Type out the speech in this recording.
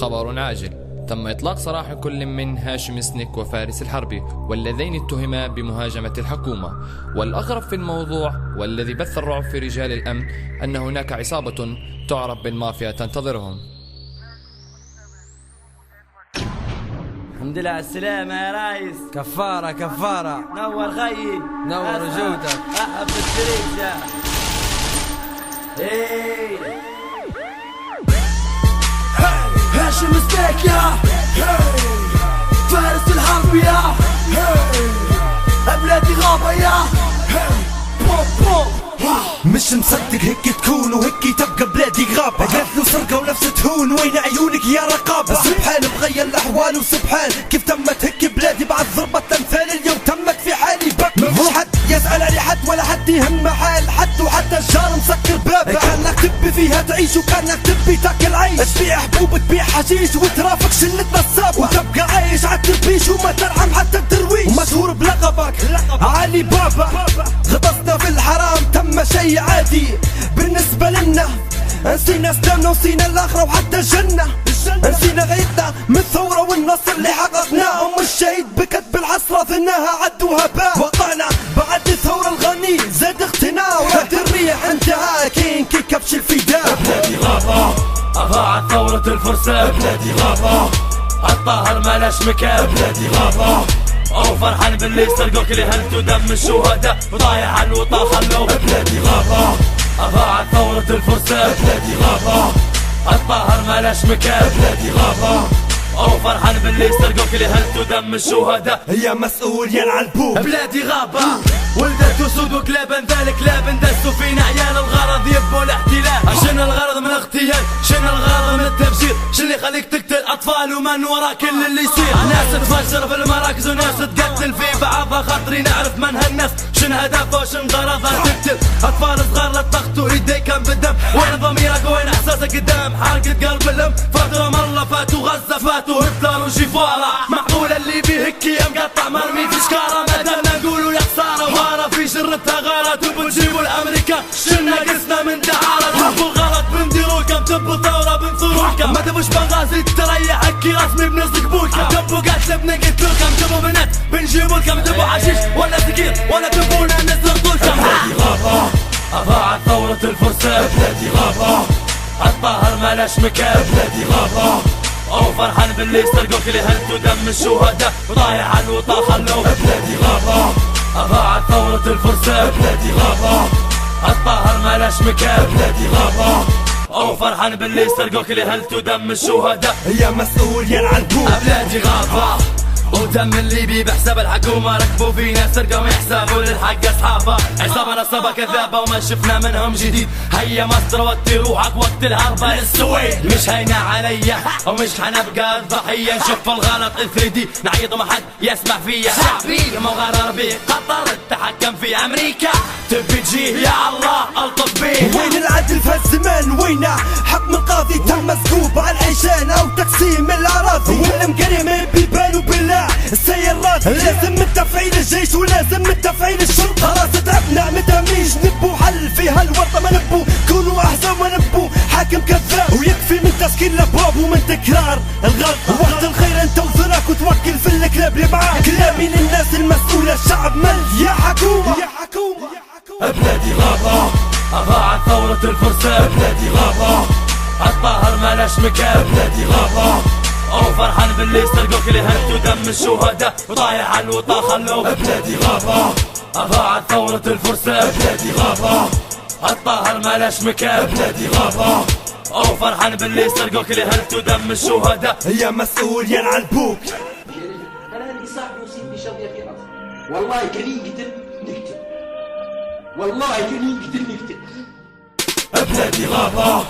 خبر عاجل: تم إطلاق سراح كل من هاشم سنيك وفارس الحربي، واللذين اتهما بمهاجمة الحكومة. والأغرب في الموضوع والذي بث الرعب في رجال الأمن أن هناك عصابة تعرف بالمافيا تنتظرهم. الحمد لله على السلامة يا رايس. كفارة كفارة. نور خيي، نور وجودك. أحب التريجة. هاشم سنيك يا فارس الحرب يا أبلادي غابة يا مش مصدق هيك تكون وهيك تبقى بلادي غابة. قتل وسرقة ونفس تهون، وين عيونك يا رقابة؟ سبحان مغير الأحوال وسبحان كيف تمت هيك بلادي بعد ضربة الأمثال. اليوم تمت في حالي مفيش حد يسأل علي حد ولا حد يهم حال حد، وحتى الجار مسكر بابه. كانك تبي فيها تعيش وكانك تبي تاكل عيش، تبيع حبوب تبيع حشيش وترافق شلة نصابة، وتبقى عايش عالتربيش وما ترحم حتى الدرويش، ومشهور بلقبك علي بابا. غطسنا في الحرام تم شي عادي بالنسبة لنا، نسينا سلامنا ونسينا الآخرة وحتى الجنة، نسينا غايتنا من الثورة والنصر اللي حققناه. الشهيد بكتب الحسرة ظناها عد وهباء، وقعنا بعد الثورة الغني زاد اغتناء، وهد الريح انتهى كين كي كبش الفداء. بلادي غابة أضاعت ثورة الفرسان، بلادي غابة الطاهر مالاش مكان، بلادي غابة أو فرحان باللي سرقوك اللي هلتوا دم الشهداء وضايع الوطا خلوك. بلادي غابة أضاعت ثورة الفرسان، بلادي غابة الطاهر مالاش مكان، بلادي غابة أو فرحان باللي سرقوك اللي هلتوا دم الشهداء. يا مسؤول يا العلبوب. بلادي غابة ولدت أسود وكلابا، ذلك لابن دسوا فينا عيال الغرض يبوا الاحتلال. شنو الغرض من الاغتيال؟ شنو الغرض من التفجير؟ شنو اللي يخليك تقتل أطفال ومن وراء كل اللي يصير؟ ناس تفجر في المراكز وناس تقتل في بعضها، خاطري نعرف من هالناس شن هدفها وشن غرضها. تقتل أطفال صغار لا تخطوا ايديكم بالدم، وين ضميرك وين احساسك قدام حرقة قلب الام؟ فاترهم الله فاتوا غزة فاتوا هتلر وجيفارا، معقولة اللي بيه هيك مقطع مرمي في شكارة؟ مدامنا نقولوا يا خسارة وغارة في شرتها غارت، وبنجيبوا الامريكان شنا قسنا من دعارة. تحبوا الغلط بنديروكم، تبوا ثورة بنثوروكم، ما تبوش بنغازي تريح هكي رسمي بنصدقبوكم، تبوا قتل بنقتلوكم، تبوا بنات بنجيبولكم، تبوا حشيش ولا سكير ولا تبونا نسرقولكم. بلادي غابة أضاعت ثورة الفرسان، بلادي غابة الطاهر مالاش مكان، بلادي غابة أو فرحان باللي سرقوك اللي هلتوا دم الشهداء وضايع الوطا خلوك. بلادي غابة أضاعت ثورة الفرسان، بلادي غابة الطاهر مالاش مكان، بلادي غابة أو فرحان باللي سرقوك اللي هلتوا دم الشهداء. يا مسؤول يا العلبوب. بلادي غابة ودم الليبي بحساب الحكومة ركبوا فينا سرقوا يحسبوا للحق أصحابها، عصابة نصابة كذابة وما شفنا منهم جديد. هيا مصر وطي روحك وقت الهربة للسويد، مش هينا عليا ومش حنبقى الضحية، نشوف الغلط 3D نعيط وما حد يسمع فيا. شعبي مغرر بيه قطر التحكم في أمريكا، تبي تجيه يا الله ألطف بيه. وين العدل في الزمان؟ وينه حكم القاضي تم مسكوب على العيشان أو تقسيم الأراضي، والمقرمين بيبانوا بالله السيارات. لازم من تفعيل الجيش ولازم من تفعيل الشرطة. خلاص تعبنا مداميش نبو حل في هالورطة، ما نبو كونوا أحزان ما نبو حاكم كذاب، ويكفي من تسكين الأبواب ومن تكرار الغلطة. وقت الخير انت وزراك وتوكل في الكلاب اللي معاك. كلامي للناس المسؤولة الشعب مل يا حكومة يا حكومة. بلادي غابة أضاعت ثورة الفرسان، بلادي غابة الطاهر مالاش مكان، بلادي غابة أو فرحان باللي سرقوك اللي هلتوا دم الشهداء وضايع الوطا خلوك. بلادي غابة أضاعت ثورة الفرسان، بلادي غابة الطاهر مالاش مكان، بلادي غابة أو فرحان باللي سرقوك اللي هلتوا دم الشهداء. يا مسؤول يا العلبوب. أنا عندي صاحبي وسيدني شوية في راسي، والله كان يقتل نقتل، والله كان يقتل نقتل. بلادي غابة